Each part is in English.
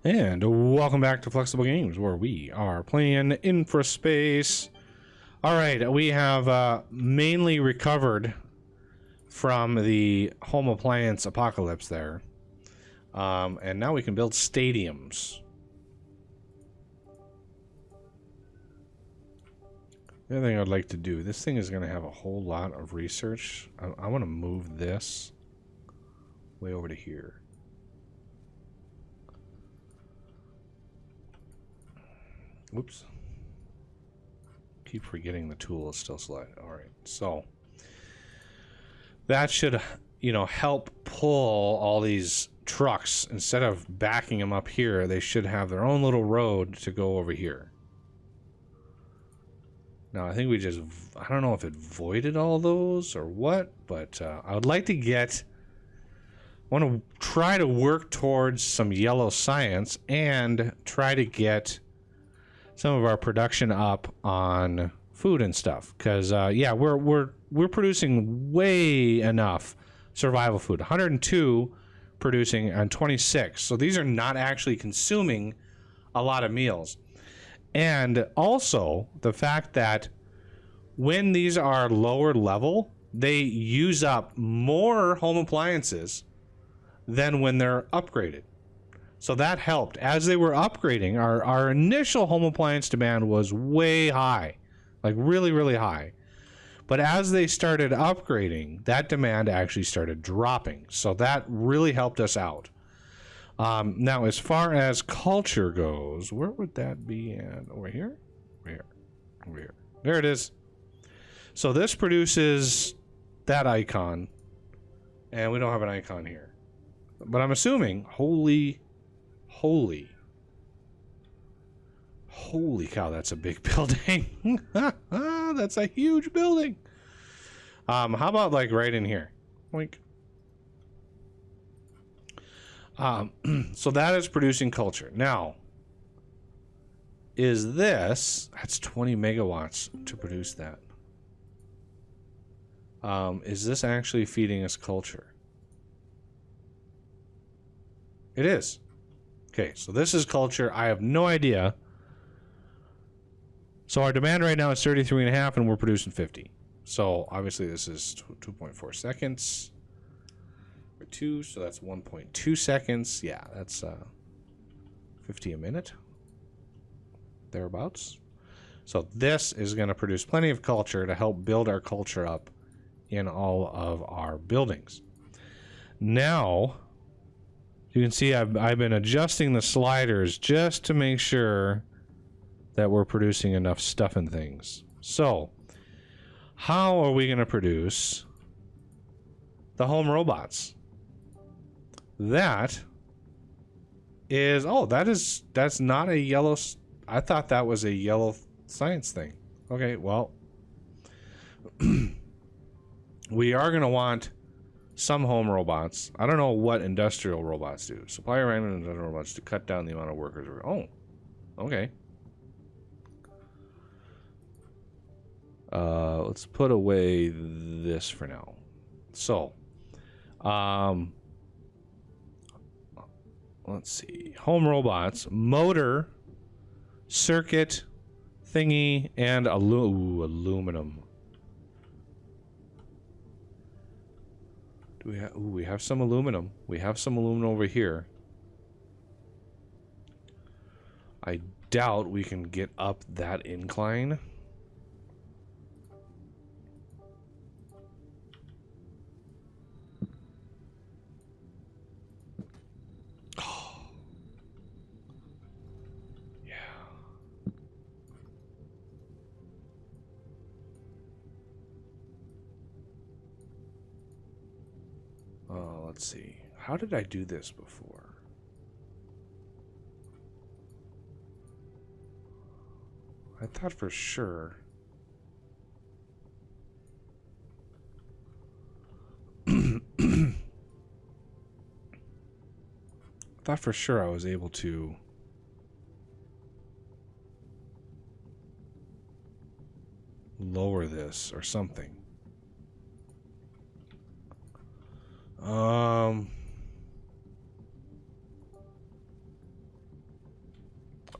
And welcome back to Flexible Games, where we are playing InfraSpace. Alright, we have mainly recovered from the home appliance apocalypse there. And now we can build stadiums. The other thing I'd like to do, this thing is going to have a whole lot of research. I want to move this way over to here. Oops. Keep forgetting the tool is still selected. Alright, so that should, help pull all these trucks. Instead of backing them up here, they should have their own little road to go over here. Now, I think I don't know if it voided all those or what, but I would like to want to try to work towards some yellow science and try to get some of our production up on food and stuff, because yeah, we're producing way enough survival food. 102 producing on 26, so these are not actually consuming a lot of meals. And also the fact that when these are lower level, they use up more home appliances than when they're upgraded. So that helped. As they were upgrading, our initial home appliance demand was way high, like really, really high. But as they started upgrading, that demand actually started dropping. So that really helped us out. Now, as far as culture goes, where would that be at? Over here? Over here. Over here. There it is. So this produces that icon. And we don't have an icon here. But I'm assuming, holy cow, that's a big building. That's a huge building. How about like right in here? Oink. So that is producing culture. Now, that's 20 megawatts to produce that. Is this actually feeding us culture? It is. Okay, so this is culture. I have no idea. So our demand right now is 33.5 and we're producing 50. So obviously this is 2.4 seconds. Or 2, so that's 1.2 seconds. Yeah, that's 50 a minute. Thereabouts. So this is going to produce plenty of culture to help build our culture up in all of our buildings. Now, you can see I've been adjusting the sliders just to make sure that we're producing enough stuff and things. So, how are we going to produce the home robots? That's not a yellow. I thought that was a yellow science thing. Okay, well, we are going to want some home robots. I don't know what industrial robots do. Supply random industrial robots to cut down the amount of workers. Oh, okay. Let's put away this for now. So, let's see. Home robots, motor, circuit, thingy, and aluminum. Do we have? We have some aluminum. We have some aluminum over here. I doubt we can get up that incline. Let's see. How did I do this before? I thought for sure. I thought for sure I was able to lower this or something.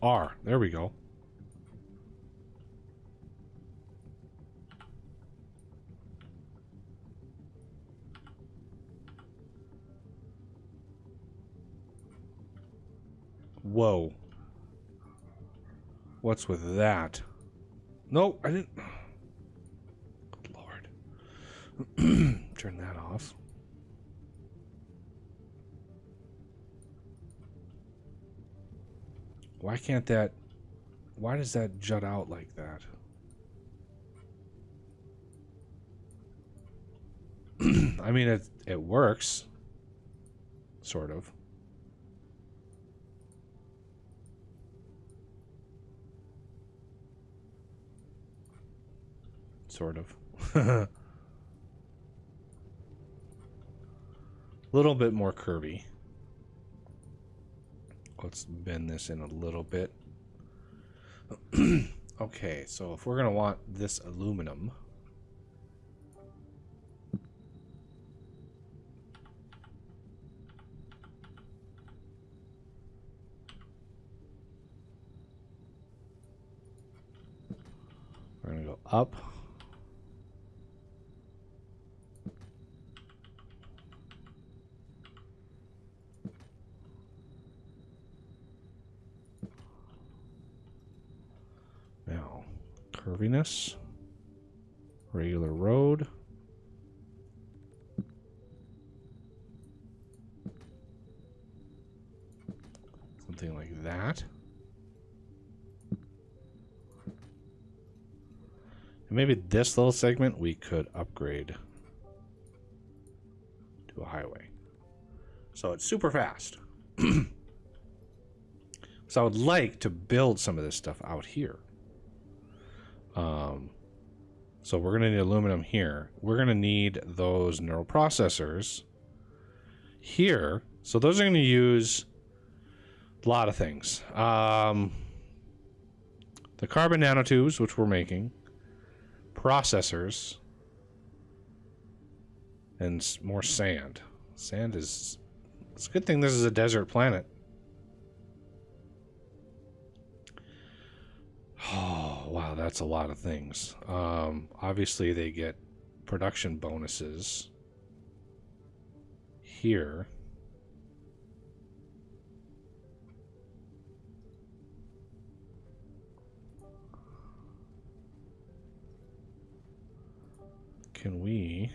R. There we go. Whoa. What's with that? Nope, I didn't. Good Lord. Turn that off. Why can't that... Why does that jut out like that? I mean, it works. Sort of. Sort of. A little bit more curvy. Let's bend this in a little bit. Okay, so if we're going to want this aluminum... We're going to go up. Now, curviness, regular road. Something like that. And maybe this little segment we could upgrade to a highway. So it's super fast. So I would like to build some of this stuff out here. So we're going to need aluminum here. We're going to need those neural processors here. So those are going to use a lot of things. The carbon nanotubes, which we're making, processors, and more sand. Sand is... It's a good thing this is a desert planet. Oh, wow, that's a lot of things. Obviously, they get production bonuses here. Can we...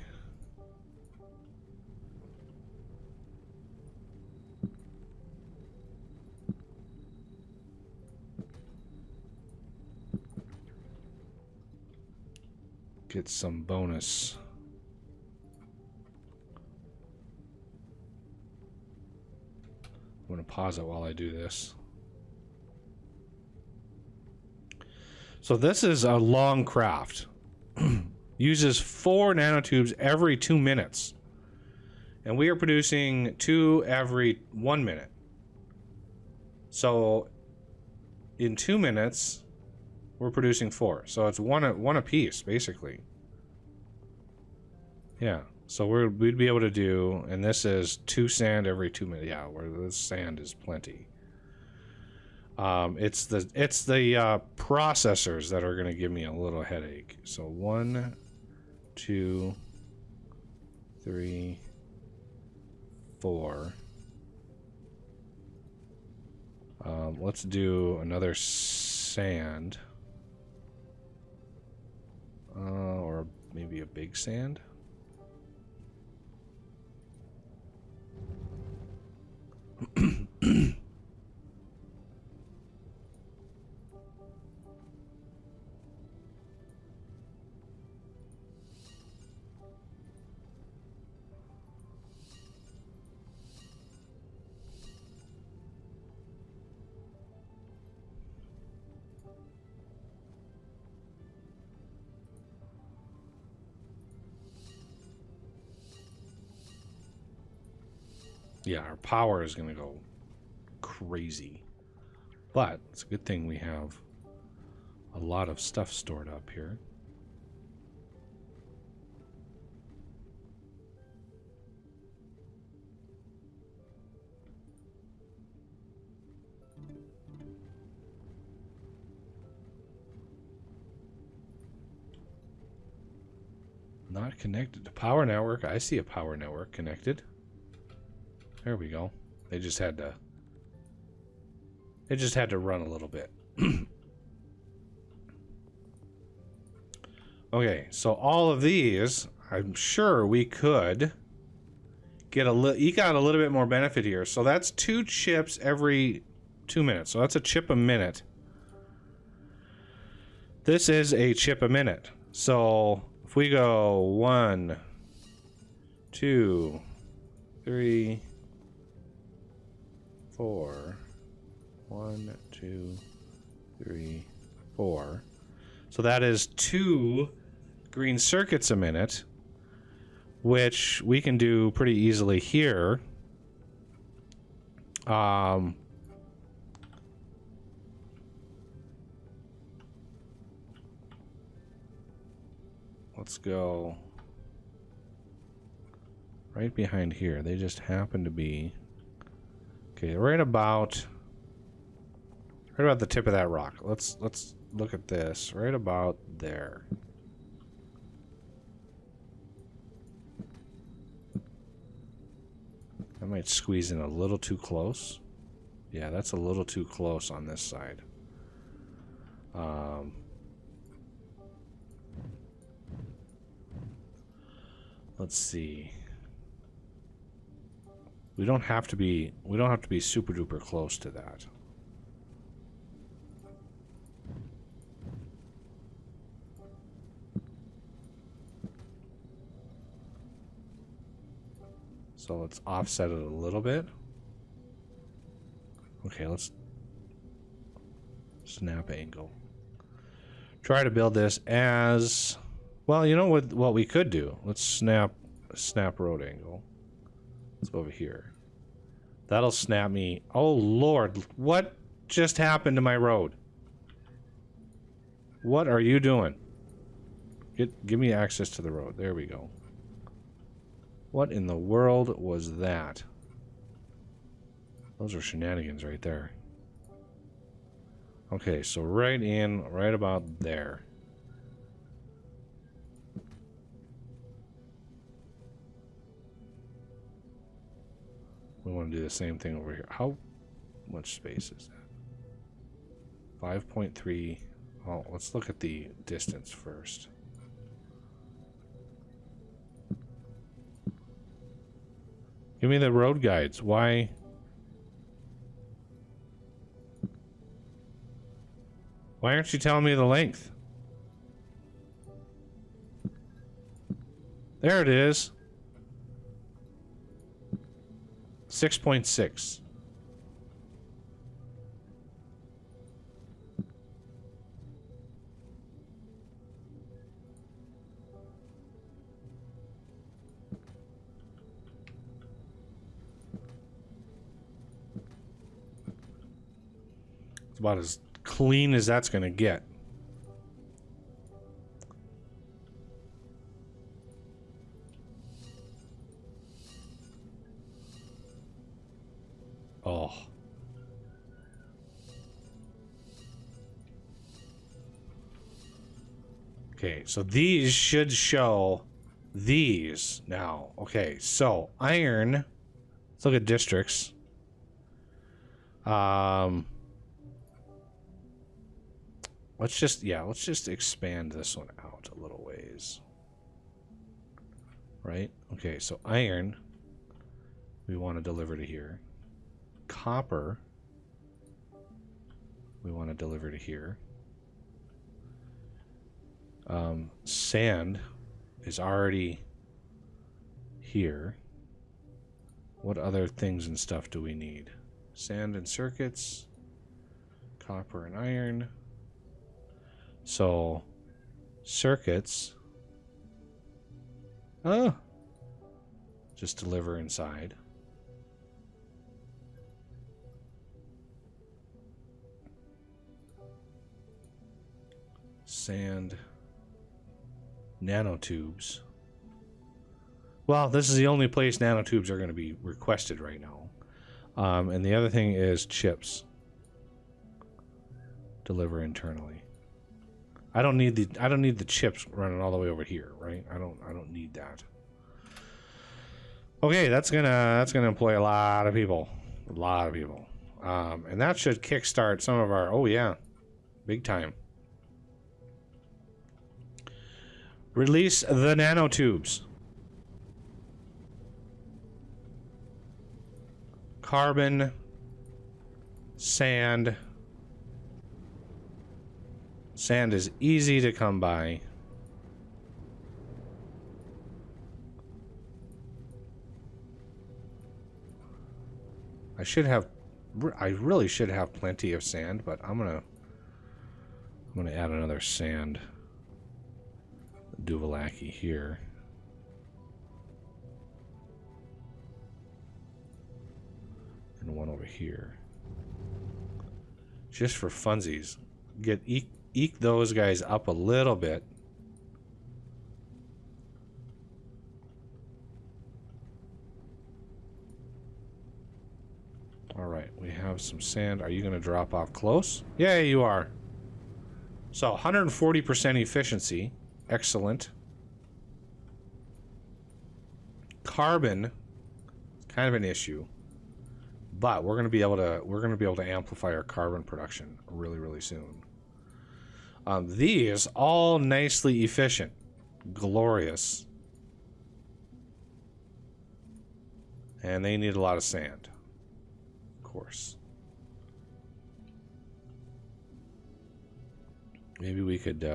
get some bonus? I'm going to pause it while I do this. So this is a long craft. Uses 4 nanotubes every 2 minutes. And we are producing 2 every 1 minute. So in 2 minutes, we're producing 4. So it's one a piece, basically. Yeah. So we'd be able to do, and this is 2 sand every 2 minutes. Yeah, where the sand is plenty. It's the processors that are going to give me a little headache. So 1, 2, 3, 4. Let's do another sand. Or maybe a big sand. Yeah, our power is going to go crazy. But it's a good thing we have a lot of stuff stored up here. Not connected to power network. I see a power network connected. There we go. They just had to. It just had to run a little bit. Okay, so all of these, I'm sure we could get eke out a little bit more benefit here. So that's 2 chips every 2 minutes. So that's a chip a minute. This is a chip a minute. So if we go 1, 2, 3, 4. 1, 2, 3, 4. So that is 2 green circuits a minute, which we can do pretty easily here. Let's go right behind here. They just happen to be okay, right about the tip of that rock. Let's look at this right about there. I might squeeze in a little too close. Yeah, that's a little too close on this side. Let's see. We don't have to be super duper close to that. So let's offset it a little bit. Okay, let's snap angle. Try to build this as well. You know what we could do? Let's snap road angle. Let's go over here. That'll snap me. Oh Lord, what just happened to my road? What are you doing? Give me access to the road. There we go. What in the world was that? Those are shenanigans right there. Okay, so right about there. We want to do the same thing over here. How much space is that? 5.3. Oh, let's look at the distance first. Give me the road guides. Why aren't you telling me the length? There it is. 6.6. It's about as clean as that's going to get. Oh. Okay, so these should show these now. Okay, so iron. Let's look at districts. Let's just expand this one out a little ways. Right? Okay, so iron we want to deliver to here. Copper we want to deliver to here. Sand is already here. What other things and stuff do we need? Sand and circuits, copper and iron. So circuits, just deliver inside. Sand, nanotubes. Well, this is the only place nanotubes are going to be requested right now. And the other thing is chips. Deliver internally. I don't need the chips running all the way over here, right? I don't need that. Okay, that's gonna employ a lot of people. A lot of people. And that should kickstart some of our, oh yeah, big time. Release the nanotubes. Carbon, sand. Sand is easy to come by. I really should have plenty of sand, but I'm gonna add another sand Duvalaki here. And one over here. Just for funsies. Eke those guys up a little bit. All right, we have some sand. Are you going to drop off close? Yeah, you are. So 140% efficiency. Excellent. Carbon, kind of an issue, but we're going to be able to amplify our carbon production really, really soon. These all nicely efficient, glorious, and they need a lot of sand. Course. Maybe we could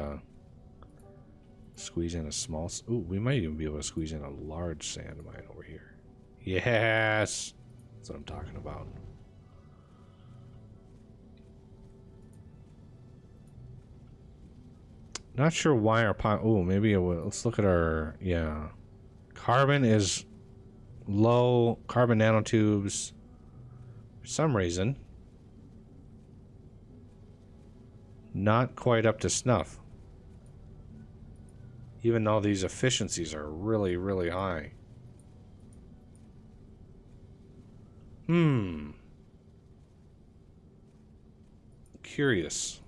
squeeze in a small. Ooh, we might even be able to squeeze in a large sand mine over here. Yes, that's what I'm talking about. Not sure why our pot. Oh, maybe let's look at our. Yeah, carbon is low. Carbon nanotubes. For some reason, not quite up to snuff. Even though these efficiencies are really, really high. Curious.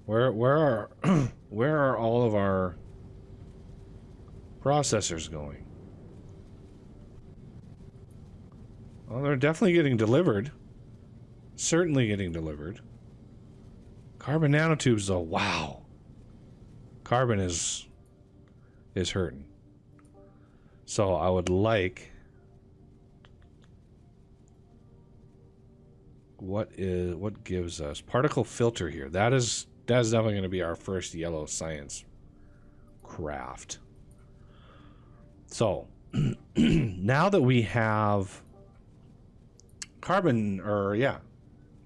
Where are all of our processors going? Well, they're definitely getting delivered. Certainly getting delivered. Carbon nanotubes, though, wow. Carbon is hurting. So I would like. What gives us particle filter here? That's definitely going to be our first yellow science craft. So now that we have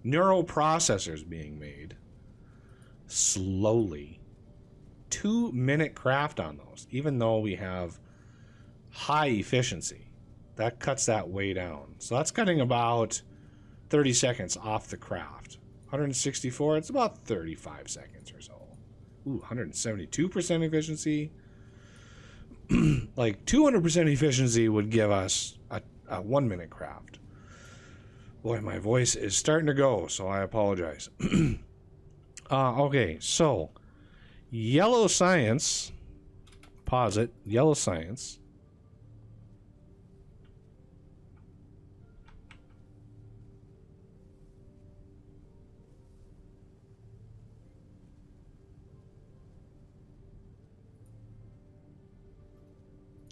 neural processors being made slowly, 2-minute craft on those, even though we have high efficiency, that cuts that way down. So that's cutting about 30 seconds off the craft. 164, it's about 35 seconds or so. Ooh, 172% efficiency. Like 200% efficiency would give us a 1-minute craft. Boy, my voice is starting to go, so I apologize. Okay, so yellow science, pause it, yellow science.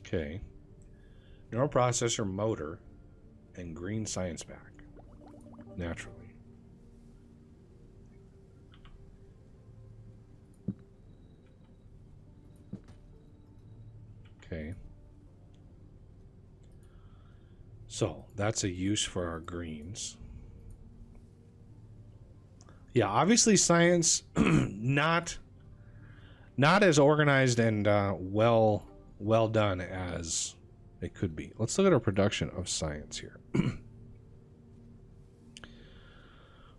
Okay. Neural processor motor and green science pack. Naturally. Okay. So that's a use for our greens. Yeah, obviously science not as organized and well done as it could be. Let's look at our production of science here.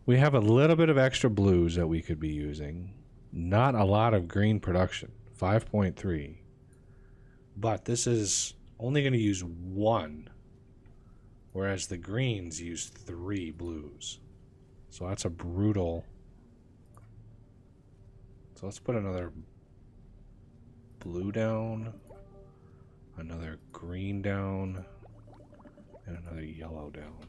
We have a little bit of extra blues that we could be using. Not a lot of green production, 5.3. But this is only going to use 1, whereas the greens use 3 blues. So that's a brutal. So let's put another blue down, another green down, and another yellow down.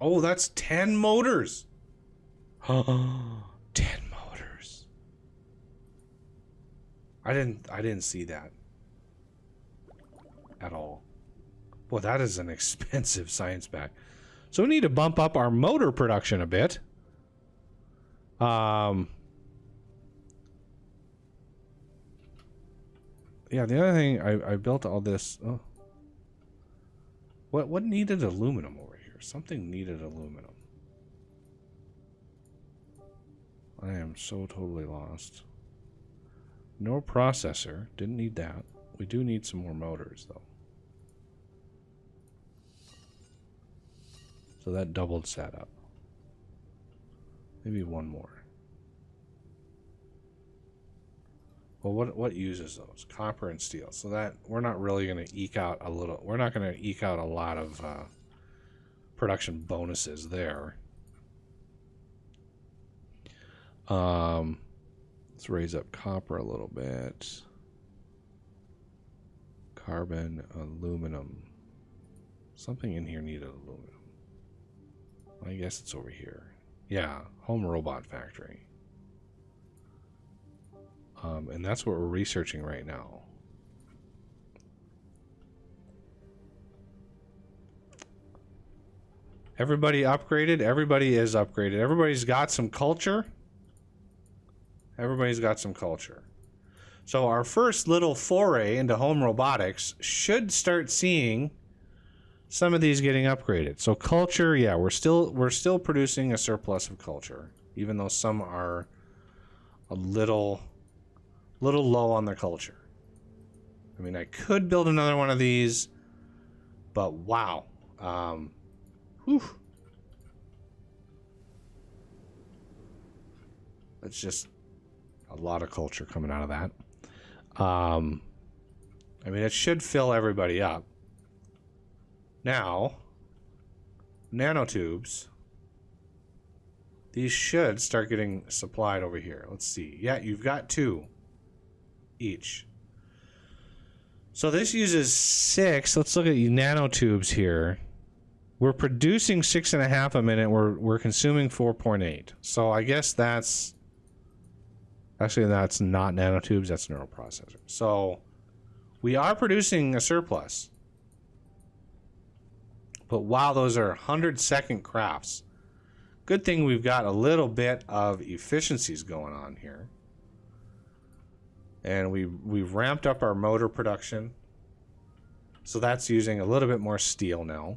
Oh, that's 10 motors. 10 motors. I didn't see that at all. Well, that is an expensive science pack. So we need to bump up our motor production a bit. Yeah, the other thing, I built all this. Oh. What needed aluminum over here? Something needed aluminum. I am so totally lost. No processor. Didn't need that. We do need some more motors, though. So that doubled setup. Maybe one more. Well, what uses those? Copper and steel. So that we're not really going to eke out a little. We're not going to eke out a lot of production bonuses there. Let's raise up copper a little bit. Carbon, aluminum. Something in here needed aluminum. I guess it's over here. Yeah, home robot factory. And that's what we're researching right now. Everybody upgraded? Everybody is upgraded. Everybody's got some culture. Everybody's got some culture. So our first little foray into home robotics should start seeing some of these getting upgraded. So culture, yeah, we're still producing a surplus of culture, even though some are a little low on their culture. I mean, I could build another one of these, but wow. Whew. That's just a lot of culture coming out of that. I mean, it should fill everybody up. Now, nanotubes. These should start getting supplied over here. Let's see. Yeah, you've got 2 each. So this uses 6. Let's look at nanotubes here. We're producing 6.5 a minute. We're consuming 4.8. So I guess that's actually that's not nanotubes. That's neural processors. So we are producing a surplus. But wow, those are 100-second crafts. Good thing we've got a little bit of efficiencies going on here. And we've ramped up our motor production. So that's using a little bit more steel now.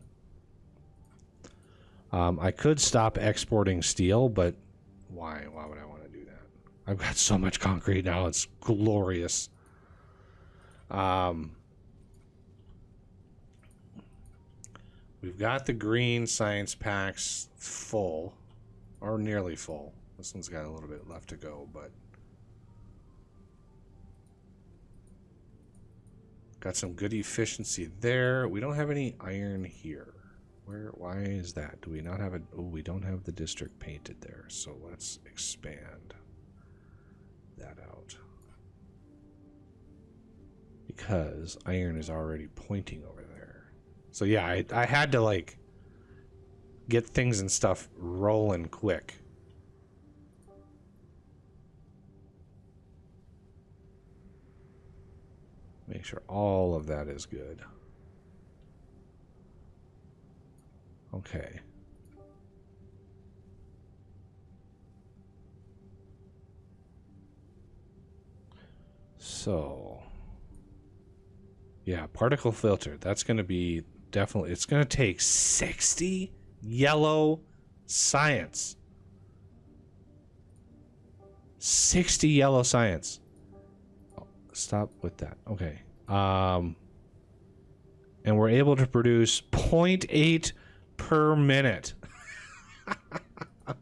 I could stop exporting steel, but why? Why would I want to do that? I've got so much concrete now. It's glorious. We've got the green science packs full, or nearly full. This one's got a little bit left to go, but got some good efficiency there. We don't have any iron here. Why is that? Do we not have it? Oh, we don't have the district painted there. So let's expand that out. Because iron is already pointing over there. So yeah, I had to like get things and stuff rolling quick. Make sure all of that is good. Okay. So, yeah, particle filter. That's going to be definitely, it's going to take 60 yellow science. 60 yellow science. Oh, stop with that. Okay. and we're able to produce 0.8 per minute. Look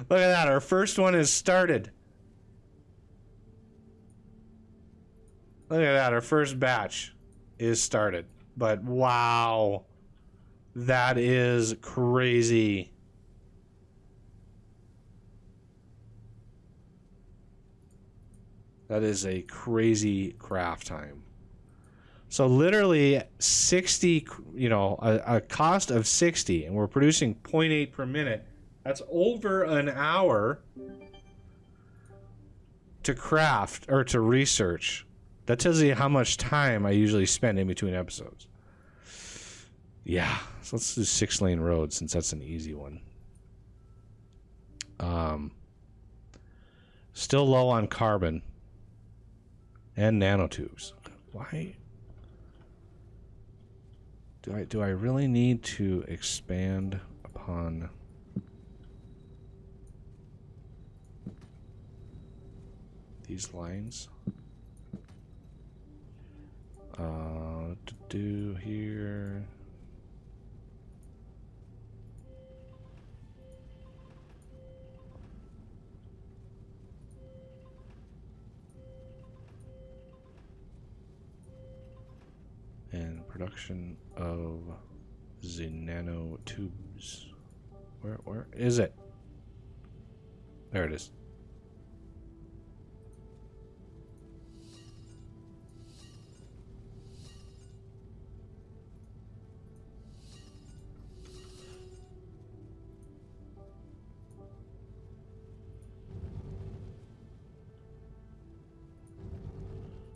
at that. Our first one is started. Look at that. Our first batch is started. But wow. That is crazy. That is a crazy craft time. So literally 60, a cost of 60, and we're producing 0.8 per minute. That's over an hour to craft or to research. That tells you how much time I usually spend in between episodes. Yeah, so let's do 6-lane road since that's an easy one. Still low on carbon and nanotubes. Why? Do I really need to expand upon these lines? To do here. And production of the nanotubes. Where is it? There it is.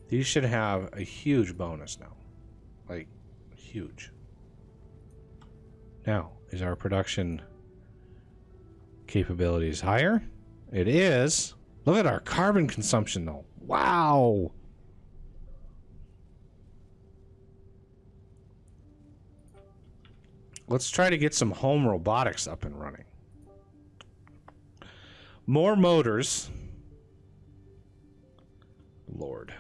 These should have a huge bonus now. Like, huge. Now, is our production capabilities higher? It is. Look at our carbon consumption, though. Wow. Let's try to get some home robotics up and running. More motors. Lord.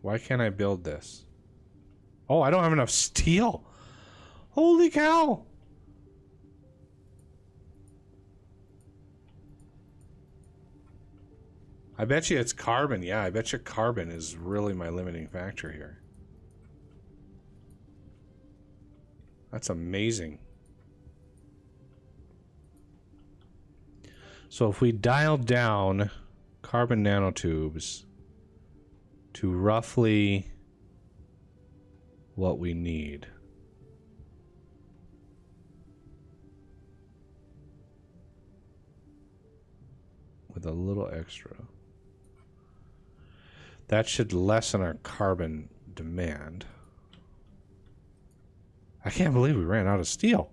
Why can't I build this? Oh, I don't have enough steel. Holy cow. I bet you it's carbon. Yeah, I bet you carbon is really my limiting factor here. That's amazing. So if we dial down carbon nanotubes to roughly what we need. With a little extra. That should lessen our carbon demand. I can't believe we ran out of steel.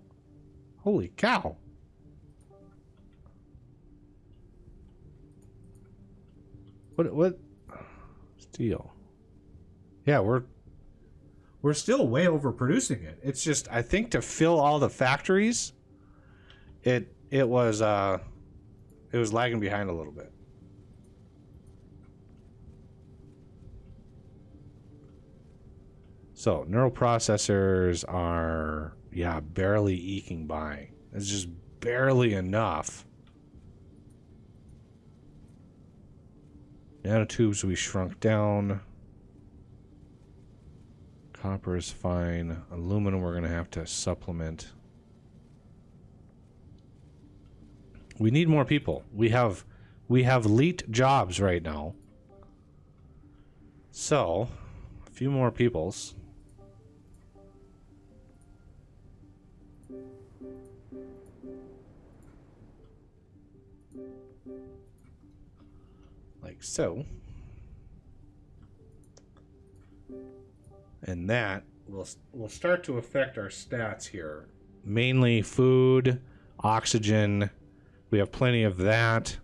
Holy cow. What steel? Yeah, we're still way overproducing it. It's just I think to fill all the factories, it was lagging behind a little bit. So neural processors are, yeah, barely eking by. It's just barely enough. Nanotubes we shrunk down. Copper is fine. Aluminum we're going to have to supplement. We need more people. We have elite jobs right now. So, a few more peoples. Like so. And that will start to affect our stats here. Mainly food, oxygen. We have plenty of that.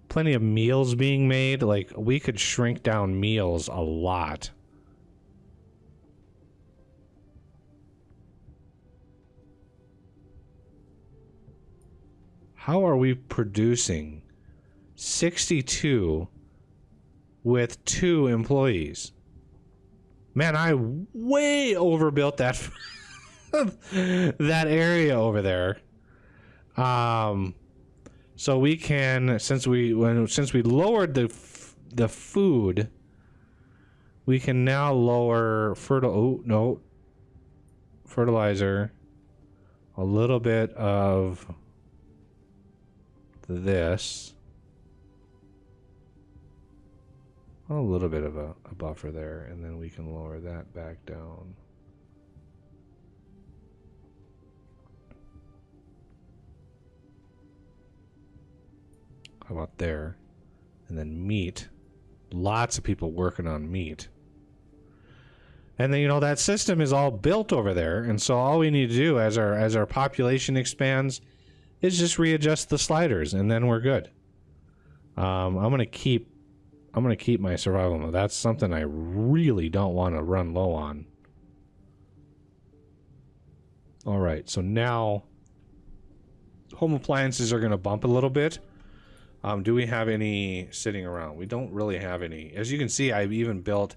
Plenty of meals being made. Like, we could shrink down meals a lot. How are we producing 62 with 2 employees? Man, I way overbuilt that that area over there. So we can, since we lowered the food, we can now lower fertilizer, a little bit of this, a little bit of a buffer there, and then we can lower that back down. How about there? And then meat. Lots of people working on meat. And then, you know, that system is all built over there, and so all we need to do as our population expands is just readjust the sliders, and then we're good. I'm gonna keep my survival mode. That's something I really don't want to run low on. All right, so now home appliances are gonna bump a little bit. Do we have any sitting around? We don't really have any. As you can see, I've even built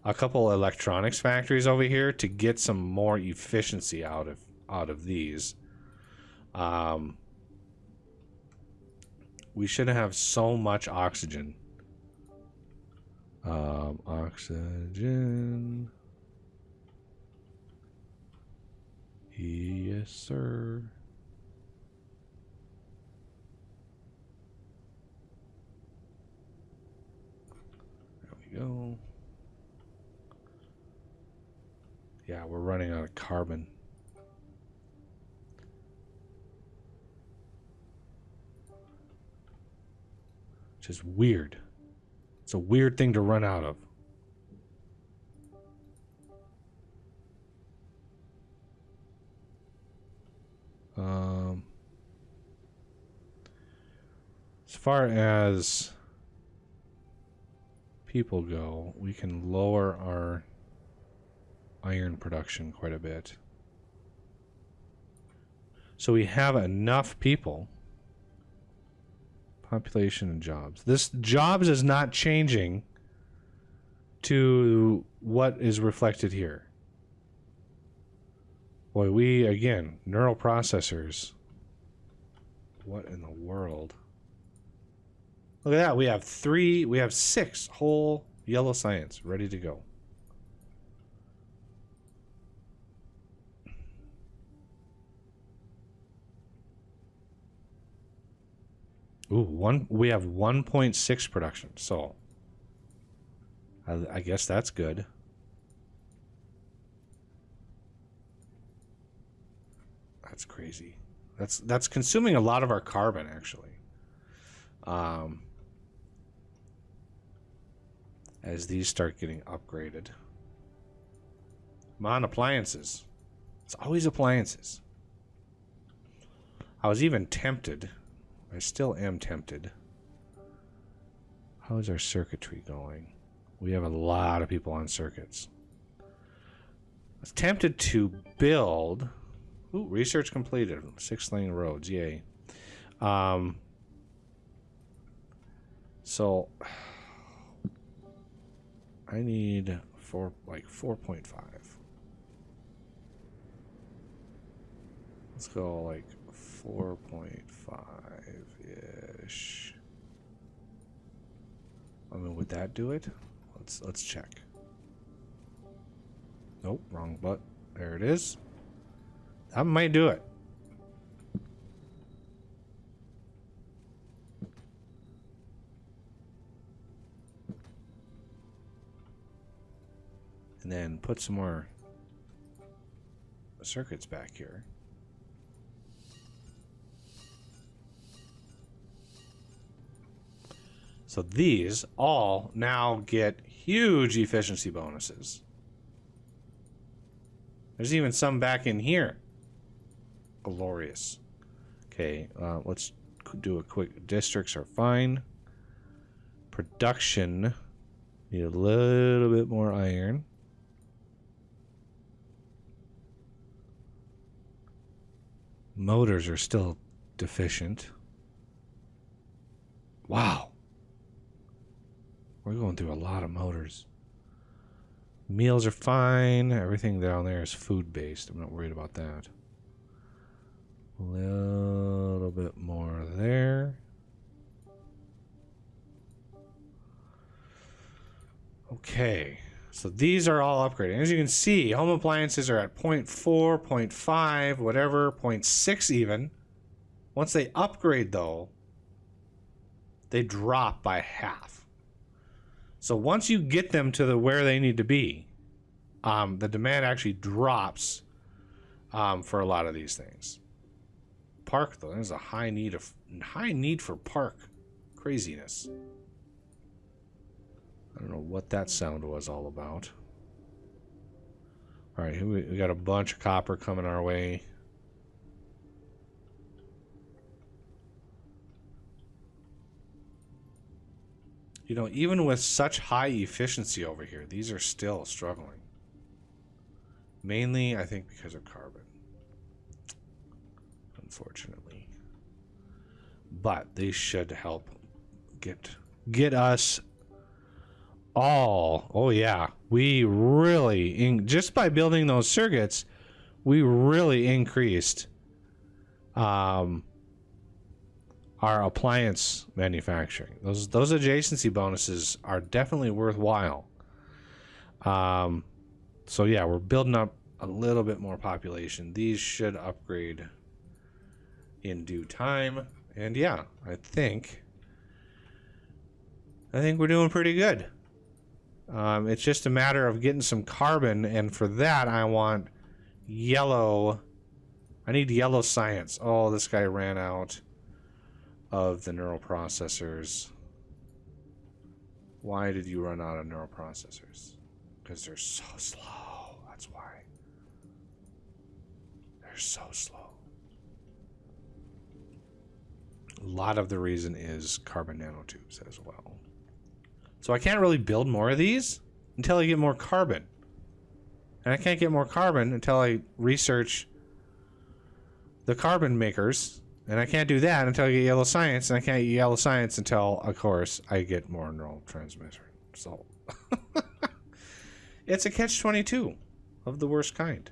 a couple electronics factories over here to get some more efficiency out of these. We should have so much oxygen. Oxygen. Yes, sir. There we go. Yeah, we're running out of carbon. Which is weird. It's a weird thing to run out of. As far as people go, we can lower our iron production quite a bit. So we have enough people. Population and jobs. This jobs is not changing to what is reflected here. Boy, we, again, neural processors. What in the world? Look at that. We have 6 whole yellow science ready to go. Ooh, we have 1.6 production, so I guess that's good. That's crazy. That's consuming a lot of our carbon, actually. As these start getting upgraded. Come on, appliances. It's always appliances. I was even tempted. I still am tempted. How is our circuitry going? We have a lot of people on circuits. I was tempted to build... Ooh, research completed. 6-lane roads, yay. So... I need 4.5. Let's go like 4.5-ish. I mean, would that do it? Let's check. Nope, wrong button. There it is. That might do it. And then put some more circuits back here. So these all now get huge efficiency bonuses. There's even some back in here. Glorious. Okay, let's do a quick... Districts are fine. Production. Need a little bit more iron. Motors are still deficient. Wow. We're going through a lot of motors. Meals are fine. Everything down there is food-based. I'm not worried about that. A little bit more there. Okay. So these are all upgrading. As you can see, home appliances are at 0.4, 0.5, whatever, 0.6 even. Once they upgrade, though, they drop by half. So once you get them to where they need to be, the demand actually drops for a lot of these things. Park, though, there's a high need for park craziness. I don't know what that sound was all about. All right, here we got a bunch of copper coming our way. You know, even with such high efficiency over here, these are still struggling. Mainly, I think, because of carbon. Unfortunately. But they should help get us all. Oh, yeah. We really, just by building those circuits, we really increased our appliance manufacturing. Those adjacency bonuses are definitely worthwhile. So yeah, we're building up a little bit more population. These should upgrade in due time. And yeah, I think we're doing pretty good. It's just a matter of getting some carbon, and for that I want yellow. I need yellow science. Oh, this guy ran out of the neural processors. Why did you run out of neural processors? Because they're so slow. That's why. They're so slow. A lot of the reason is carbon nanotubes as well. So I can't really build more of these until I get more carbon. And I can't get more carbon until I research the carbon makers. And I can't do that until I get yellow science, and I can't get yellow science until, of course, I get more neural transmitter. So it's a catch-22 of the worst kind.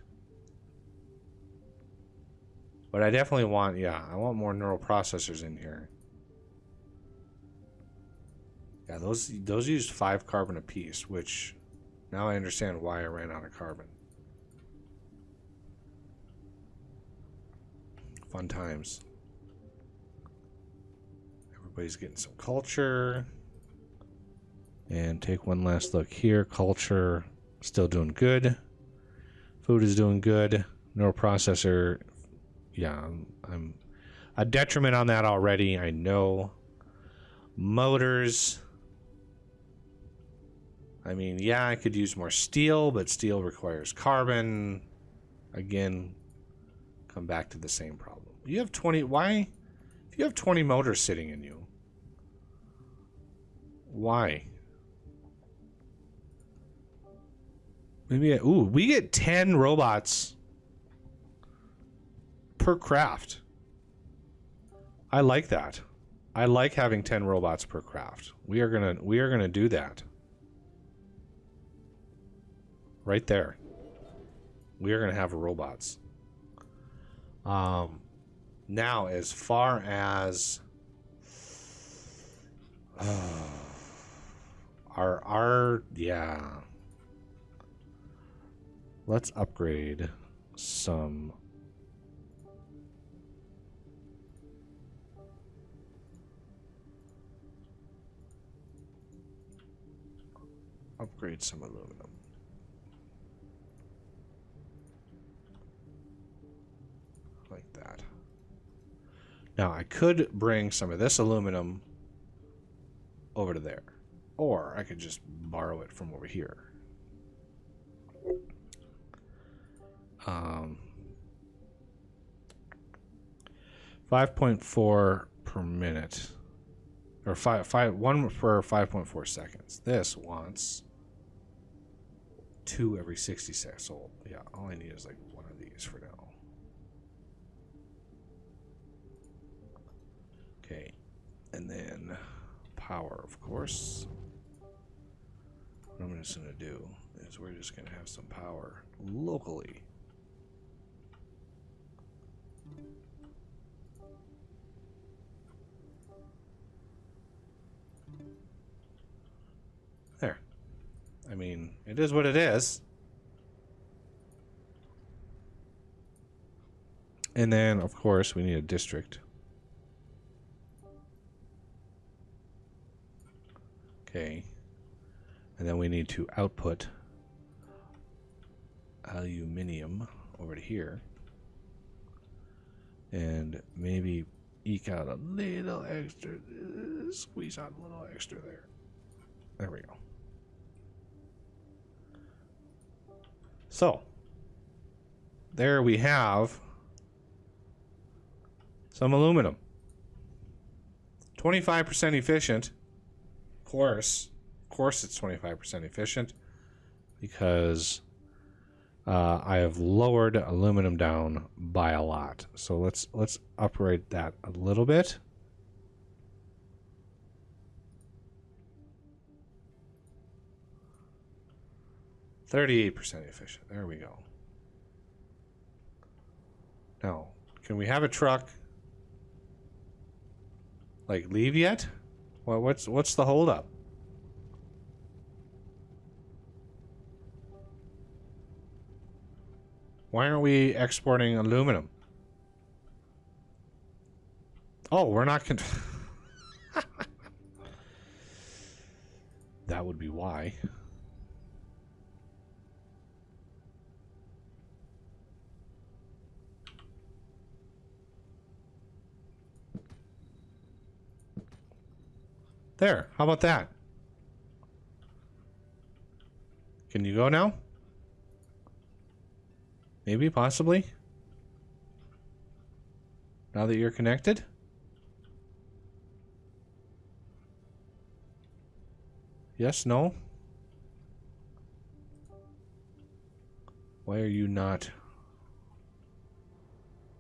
But I definitely want, I want more neural processors in here. Yeah, those used 5 carbon apiece, which now I understand why I ran out of carbon. Fun times. Everybody's getting some culture. And take one last look here. Culture, still doing good. Food is doing good. Neural processor, yeah, I'm a detriment on that already, I know. Motors, I mean, yeah, I could use more steel, but steel requires carbon. Again, come back to the same problem. You have 20, why? If you have 20 motors sitting in you, why? Maybe, we get 10 robots per craft. I like that. I like having 10 robots per craft. We are gonna do that. Right there. We are gonna have robots. Now, as far as yeah. Let's upgrade some. Upgrade some aluminum. Like that. Now, I could bring some of this aluminum over to there. Or I could just borrow it from over here. 5.4 per minute. Or one per 5.4 seconds. This wants 2 every 60 seconds. So, yeah, all I need is like one of these for now. Okay. And then power, of course. What I'm just going to do is we're just going to have some power locally. There. I mean, it is what it is. And then, of course, we need a district. Okay. And then we need to output aluminium over to here. And maybe eke out a little extra, squeeze out a little extra there. There we go. So, there we have some aluminum. 25% efficient. Of course it's 25% efficient because I have lowered aluminum down by a lot. So let's upgrade that a little bit. %38 efficient. There we go. Now, can we have a truck like leave yet? Well, what's the holdup? Why aren't we exporting aluminum? Oh, we're not that would be why. There, how about that? Can you go now? Maybe, possibly? Now that you're connected? Yes, no? Why are you not?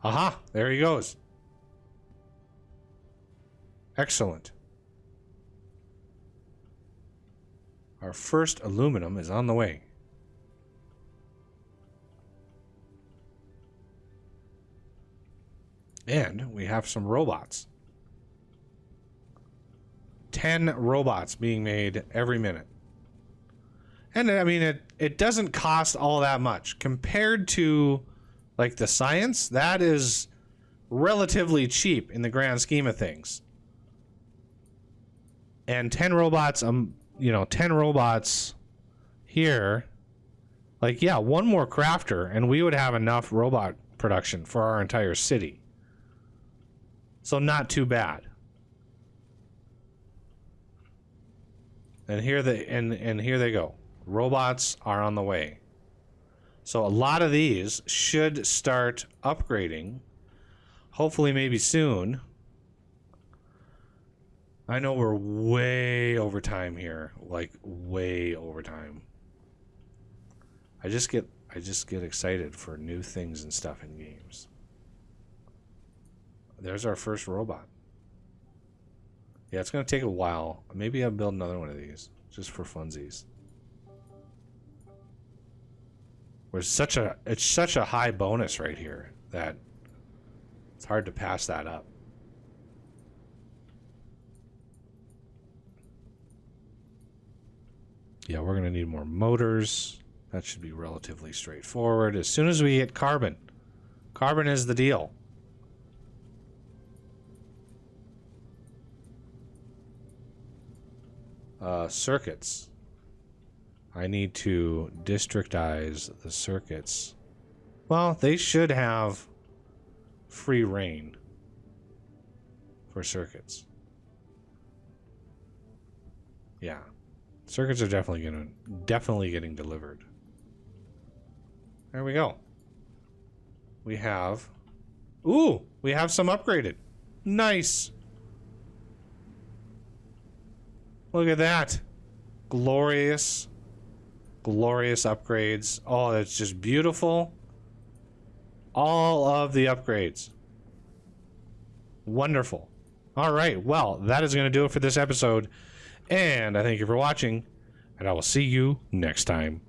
Aha! There he goes. Excellent. Our first aluminum is on the way. And we have some robots. 10 robots being made every minute. And I mean, it doesn't cost all that much. Compared to, like, the science, that is relatively cheap in the grand scheme of things. And 10 robots, 10 robots here. Like, yeah, one more crafter, and we would have enough robot production for our entire city. So not too bad. And here they go. Robots are on the way. So a lot of these should start upgrading. Hopefully maybe soon. I know we're way over time here. Like way over time. I just get excited for new things and stuff in games. There's our first robot. Yeah, it's going to take a while. Maybe I'll build another one of these just for funsies. It's such a high bonus right here that it's hard to pass that up. Yeah, we're going to need more motors. That should be relatively straightforward. As soon as we hit carbon. Carbon is the deal. Circuits. I need to districtize the circuits. Well, they should have free reign for circuits. Yeah. Circuits are definitely getting delivered. There we go. We have some upgraded. Nice. Look at that. Glorious upgrades. Oh, that's just beautiful. All of the upgrades. Wonderful. All right. Well, that is going to do it for this episode. And I thank you for watching. And I will see you next time.